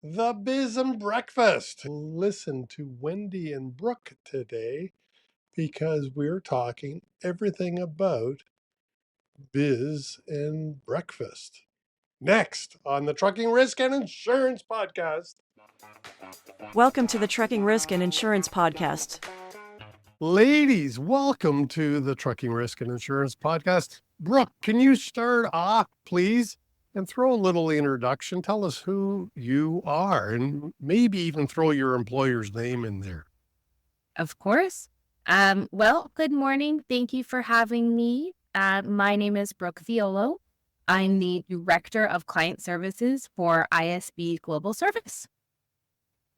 The Biz and Breakfast. Listen to Wendy and Brooke today because we're talking everything about Biz and Breakfast. Next on the Trucking Risk and Insurance Podcast. Welcome to the Trucking Risk and Insurance Podcast. Ladies, welcome to the Trucking Risk and Insurance Podcast. Brooke, can you start off, please? And throw a little introduction. Tell us who you are and maybe even throw your employer's name in there. Of course. Well, good morning. Thank you for having me. My name is Brooke Violo. I'm the Director of Client Services for ISB Global Service.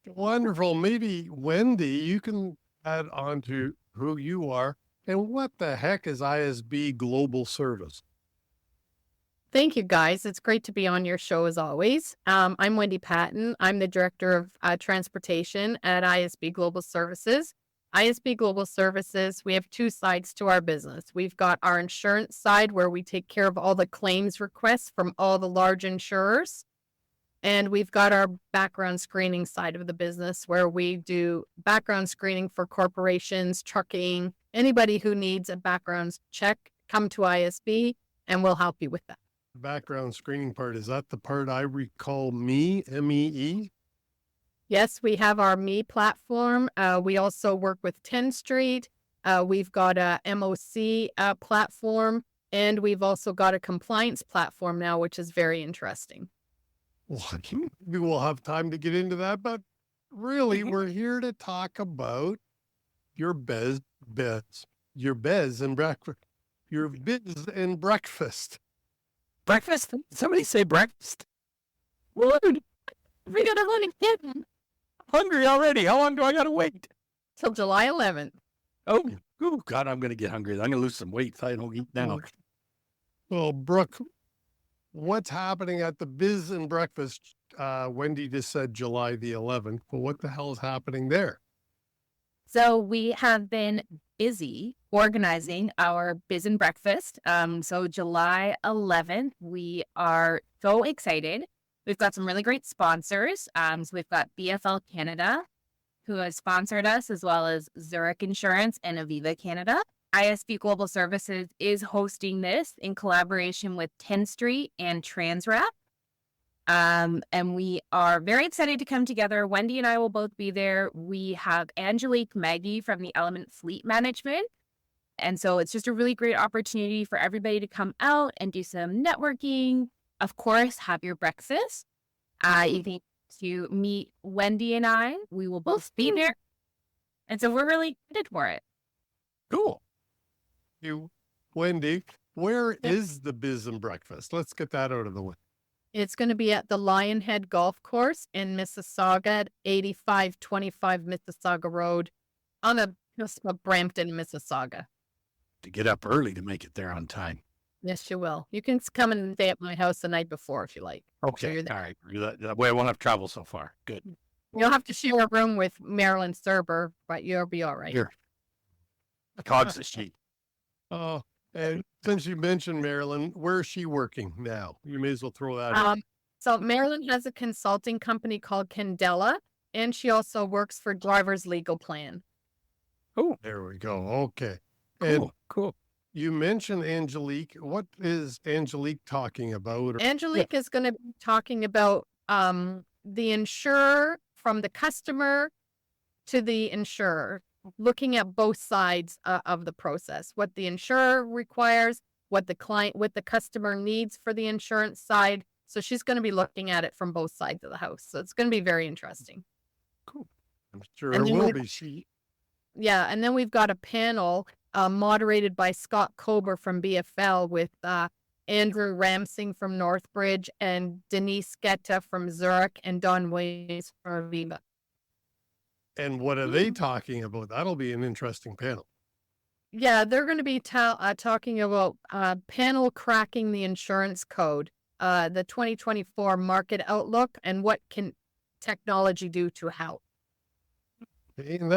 Wonderful. Maybe Wendy, you can add on to who you are and what the heck is ISB Global Service? Thank you, guys. It's great to be on your show as always. I'm Wendy Patton. I'm the Director of Transportation at ISB Global Services. ISB Global Services, we have two sides to our business. We've got our insurance side where we take care of all the claims requests from all the large insurers. And we've got our background screening side of the business where we do background screening for corporations, trucking, anybody who needs a background check, come to ISB and we'll help you with that. Background screening part, is that the part I recall me, M-E-E? Yes, we have our Me platform. We also work with 10 Street. We've got a MOC platform, and we've also got a compliance platform now, which is very interesting. Well, maybe we'll have time to get into that, but really, we're here to talk about your Biz and Breakfast. Your Biz and Breakfast. Breakfast? Somebody say breakfast. Lord, we got a running kitten. Hungry already. How long do I gotta wait? Till July 11th. Oh, God, I'm gonna get hungry. I'm gonna lose some weight if I don't eat now. Well, Brooke, what's happening at the Biz and Breakfast? Wendy just said July the 11th, but what the hell is happening there? So we have been busy organizing our Biz and Breakfast. So July 11th, we are so excited. We've got some really great sponsors. So we've got BFL Canada, who has sponsored us, as well as Zurich Insurance and Aviva Canada. ISB Global Services is hosting this in collaboration with 10 Street and Transrap. And we are very excited to come together. Wendy and I will both be there. We have Angelique Maggie from the Element Fleet Management. And so it's just a really great opportunity for everybody to come out and do some networking. Of course, have your breakfast. You need to meet Wendy and I. We will both be there. And so we're really excited for it. Cool. Wendy, where is the Biz and Breakfast? Let's get that out of the way. It's going to be at the Lionhead Golf Course in Mississauga at 8525 Mississauga Road on the cusp of Brampton, Mississauga. To get up early to make it there on time. Yes, you will. You can come and stay at my house the night before if you like. Okay, all right. That way I won't have to travel so far. Good. You'll have to share a room with Marilyn Serber, but you'll be all right. Here. Cog's the sheet. Oh, and since you mentioned Marilyn, where is she working now? You may as well throw that out. So Marilyn has a consulting company called Candela, and she also works for Driver's Legal Plan. Oh, there we go. Okay. And Cool. you mentioned Angelique. What is Angelique talking about? Angelique is going to be talking about the insurer from the customer to the insurer, looking at both sides of the process, what the insurer requires, what the customer needs for the insurance side. So she's going to be looking at it from both sides of the house. So it's going to be very interesting. Cool. I'm sure it will be. Yeah. And then we've got a panel moderated by Scott Kober from BFL with Andrew Ramsing from Northbridge and Denise Guetta from Zurich and Don Williams from Aviva. And what are they talking about? That'll be an interesting panel. Yeah, they're going to be talking about panel cracking the insurance code, the 2024 market outlook, and what can technology do to help. And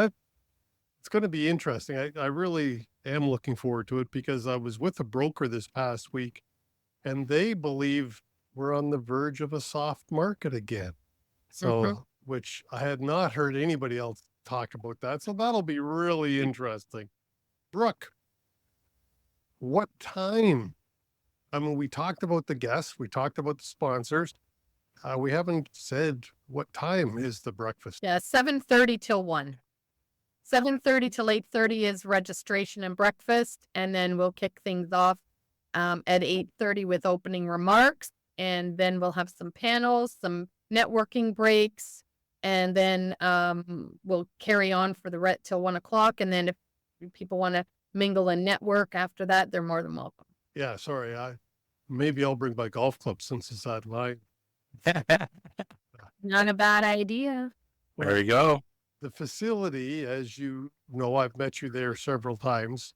it's going to be interesting. I really am looking forward to it because I was with a broker this past week, and they believe we're on the verge of a soft market again. So, which I had not heard anybody else talk about that. So that'll be really interesting. Brooke, what time? I mean, we talked about the guests, we talked about the sponsors. We haven't said what time is the breakfast. Yeah, 7:30 till 1. 7:30 till 8:30 is registration and breakfast, and then we'll kick things off at 8:30 with opening remarks, and then we'll have some panels, some networking breaks, and then we'll carry on for the till 1 o'clock. And then if people want to mingle and network after that, they're more than welcome. Yeah, sorry. Maybe I'll bring my golf club since it's at line. Not a bad idea. There you go. The facility, as you know, I've met you there several times.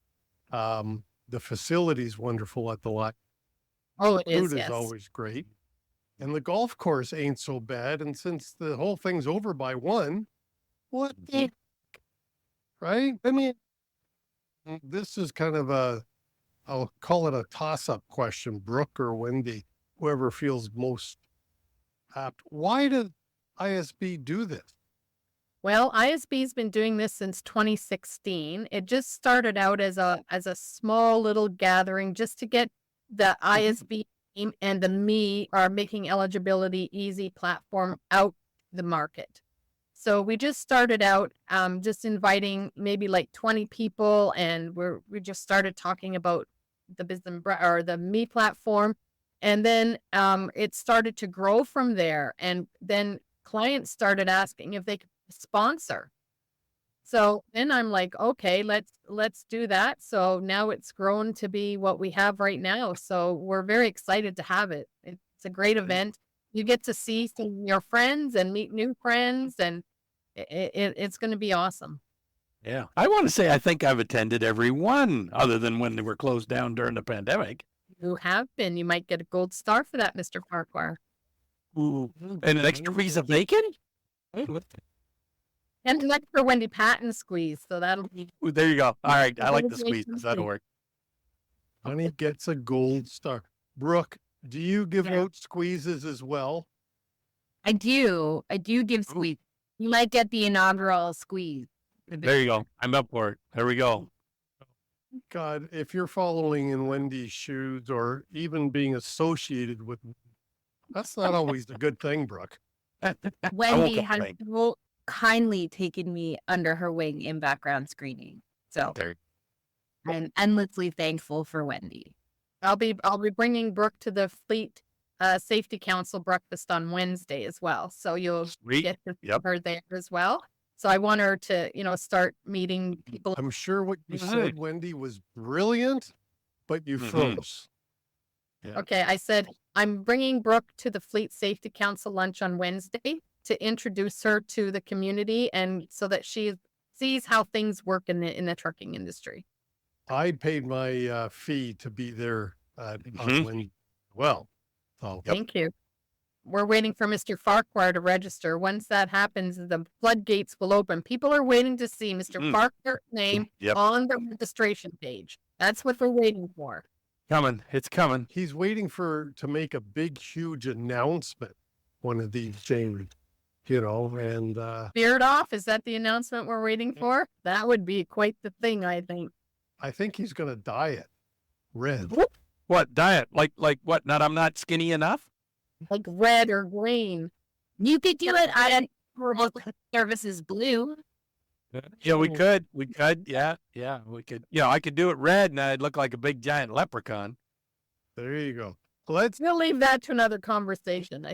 The facility is wonderful at the line. Oh, it is. Food Yes. is always great. And the golf course ain't so bad. And since the whole thing's over by 1, what the, right? I mean, this is kind of I'll call it a toss-up question, Brooke or Wendy, whoever feels most apt. Why did ISB do this? Well, ISB's been doing this since 2016. It just started out as a small little gathering just to get the ISB team and the Me Are Making Eligibility Easy platform out the market. So we just started out just inviting maybe like 20 people, and we just started talking about the the Me platform, and then it started to grow from there, and then clients started asking if they could sponsor. So then I'm like, okay, let's do that. So now it's grown to be what we have right now. So we're very excited to have it. It's a great event. You get to see some of your friends and meet new friends, and it's going to be awesome. Yeah. I want to say I think I've attended every one other than when they were closed down during the pandemic. You have been. You might get a gold star for that, Mr. Farquhar. Ooh. And an extra piece of bacon? And an extra Wendy Patton squeeze. So that'll be. Ooh, there you go. All right. I like the squeezes. That'll work. Honey gets a gold star. Brooke, do you give out squeezes as well? I do give squeeze. You might get the inaugural squeeze. There you go. I'm up for it. There we go. God, if you're following in Wendy's shoes or even being associated with, that's not always a good thing, Brooke. Wendy has so kindly taken me under her wing in background screening. So I'm endlessly thankful for Wendy. I'll be bringing Brooke to the Fleet Safety Council breakfast on Wednesday as well. So you'll get to see her there as well. So I want her to, start meeting people. I'm sure what you said, Wendy, was brilliant, but you froze. Yeah. Okay, I said I'm bringing Brooke to the Fleet Safety Council lunch on Wednesday to introduce her to the community, and so that she sees how things work in the trucking industry. I paid my fee to be there on Wednesday. Well, Thank you. We're waiting for Mr. Farquhar to register. Once that happens, the floodgates will open. People are waiting to see Mr. Farquhar's name on the registration page. That's what they're waiting for. Coming. It's coming. He's waiting to make a big, huge announcement one of these days, and Beard off? Is that the announcement we're waiting for? That would be quite the thing, I think. I think he's going to dye it red. What diet? Like what? I'm not skinny enough? Like red or green. You could do it on services blue. Yeah, we could. Yeah, we could. I could do it red, and I'd look like a big giant leprechaun. There you go. We'll leave that to another conversation.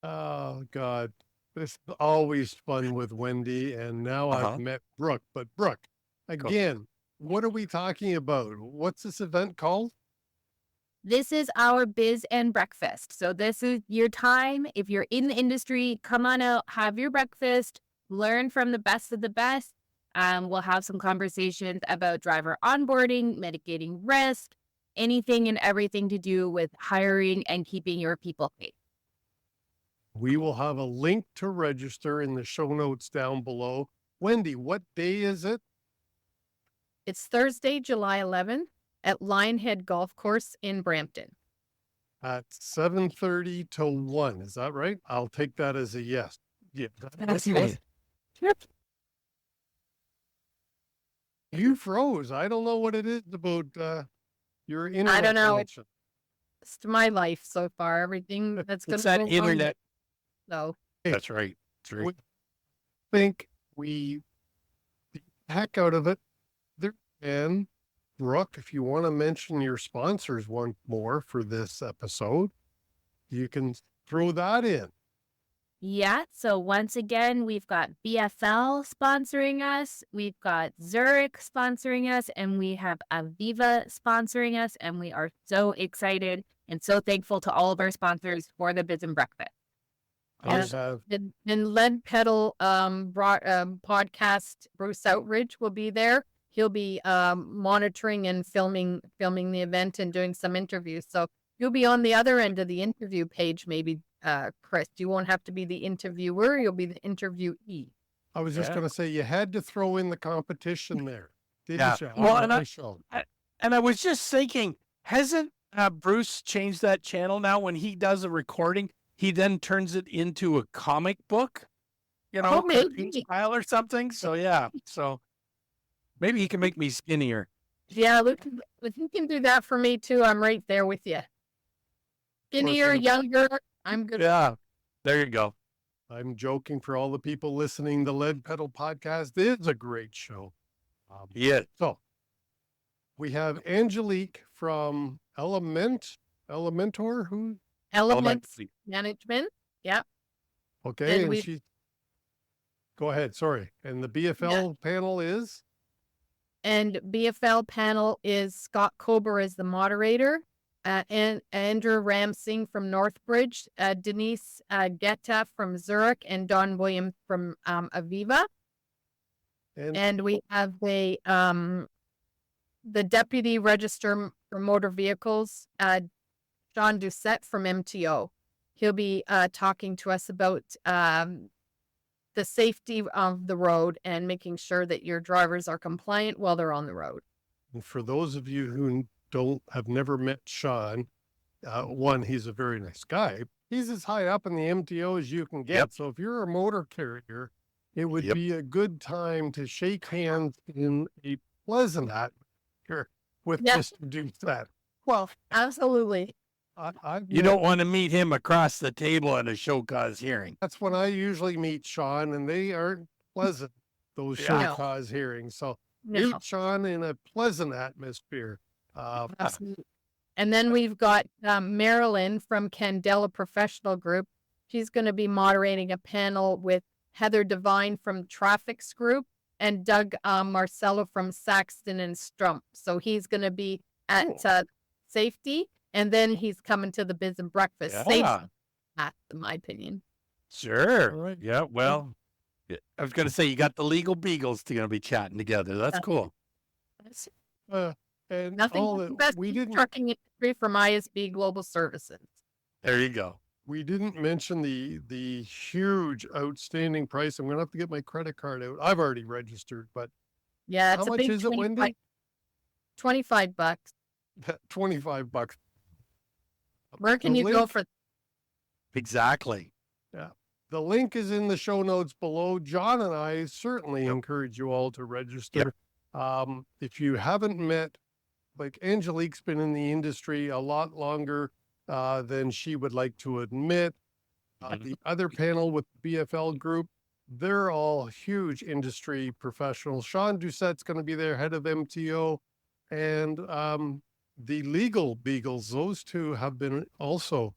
Oh God, this is always fun with Wendy, and now I've met Brooke. But Brooke, again, what are we talking about? What's this event called? This is our Biz and Breakfast. So this is your time. If you're in the industry, come on out, have your breakfast, learn from the best of the best. We'll have some conversations about driver onboarding, mitigating risk, anything and everything to do with hiring and keeping your people safe. We will have a link to register in the show notes down below. Wendy, what day is it? It's Thursday, July 11th. At Lionhead Golf Course in Brampton. At 7:30 to 1. Is that right? I'll take that as a yes. Yeah. That's right. You froze. I don't know what it is about your internet I don't know. connection. It's my life so far. Everything that's going It's to that go wrong. internet. So That's right. That's right. We think we beat the heck out of it. And Brooke, if you want to mention your sponsors once more for this episode, you can throw that in. Yeah, so once again, we've got BFL sponsoring us, we've got Zurich sponsoring us, and we have Aviva sponsoring us, and we are so excited and so thankful to all of our sponsors for the Biz and Breakfast. I have and Lead Pedal podcast, Bruce Outridge will be there. He'll be monitoring and filming the event and doing some interviews. So you'll be on the other end of the interview page, maybe, Chris. You won't have to be the interviewer. You'll be the interviewee. I was just going to say, you had to throw in the competition there, didn't you? Well, And I was just thinking, hasn't Bruce changed that channel now? When he does a recording, he then turns it into a comic book, cartoon style or something. So yeah, so maybe he can make me skinnier. Yeah, look, if you can do that for me too, I'm right there with you. Skinnier, younger, I'm good. Yeah, there you go. I'm joking for all the people listening. The Lead Pedal podcast is a great show. Yeah. So we have Angelique from Elementor, who? Elements Management. Yeah. Okay. And And she, go ahead. Sorry. And the BFL panel is? And BFL panel is Scott Kober as the moderator, and Andrew Ramsing from Northbridge, Denise Guetta from Zurich, and Don Williams from Aviva. And we have the Deputy Register for Motor Vehicles, Sean Doucette from MTO. He'll be talking to us about the safety of the road and making sure that your drivers are compliant while they're on the road. And for those of you who have never met Sean, one, he's a very nice guy. He's as high up in the MTO as you can get. Yep. So if you're a motor carrier, it would be a good time to shake hands in a pleasant atmosphere with Mr. Doucette. Well, absolutely. You don't want to meet him across the table at a show cause hearing. That's when I usually meet Sean, and they aren't pleasant, those show cause hearings. So meet Sean in a pleasant atmosphere. Absolutely. And then we've got Marilyn from Candela Professional Group. She's going to be moderating a panel with Heather Devine from Traffics Group and Doug Marcello from Saxton and Strump. So he's going to be at safety. And then he's coming to the Biz and Breakfast. Yeah. Safe, in my opinion. Sure. All right. Yeah. Well, I was going to say, you got the legal beagles going to be chatting together. That's cool. And Nothing all but the that best we didn't trucking industry from ISB Global Services. There you go. we didn't mention the huge outstanding price. I'm gonna have to get my credit card out. I've already registered, but Yeah, how it's a much big is it, Wendy? $25. $25. Where can The you go link- for? Exactly. The link is in the show notes below. John and I certainly encourage you all to register. If you haven't met, like Angelique's been in the industry a lot longer than she would like to admit. The other panel with BFL Group, they're all huge industry professionals. Sean Doucette's going to be there, head of MTO, and the legal beagles. Those two have been also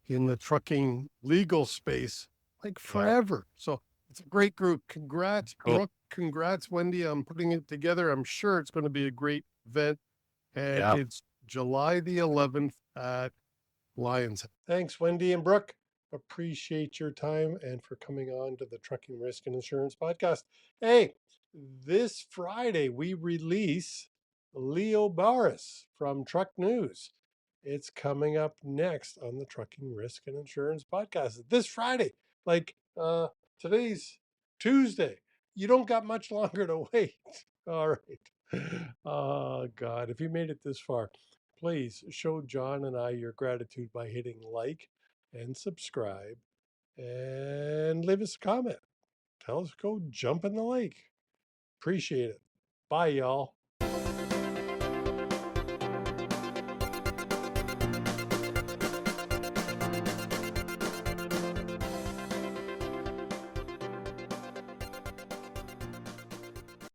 in the trucking legal space like forever. So it's a great group. Congrats, Brooke. Congrats, Wendy, on putting it together. I'm sure it's going to be a great event. And it's July the 11th at Lions. Thanks, Wendy and Brooke. Appreciate your time and for coming on to the Trucking Risk and Insurance Podcast. Hey, this Friday we release Leo Barris from Truck News. It's coming up next on the Trucking Risk and Insurance Podcast this Friday. Like today's Tuesday. You don't got much longer to wait. All right. Oh God, if you made it this far, please show John and I your gratitude by hitting like and subscribe and leave us a comment. Tell us to go jump in the lake. Appreciate it. Bye, y'all.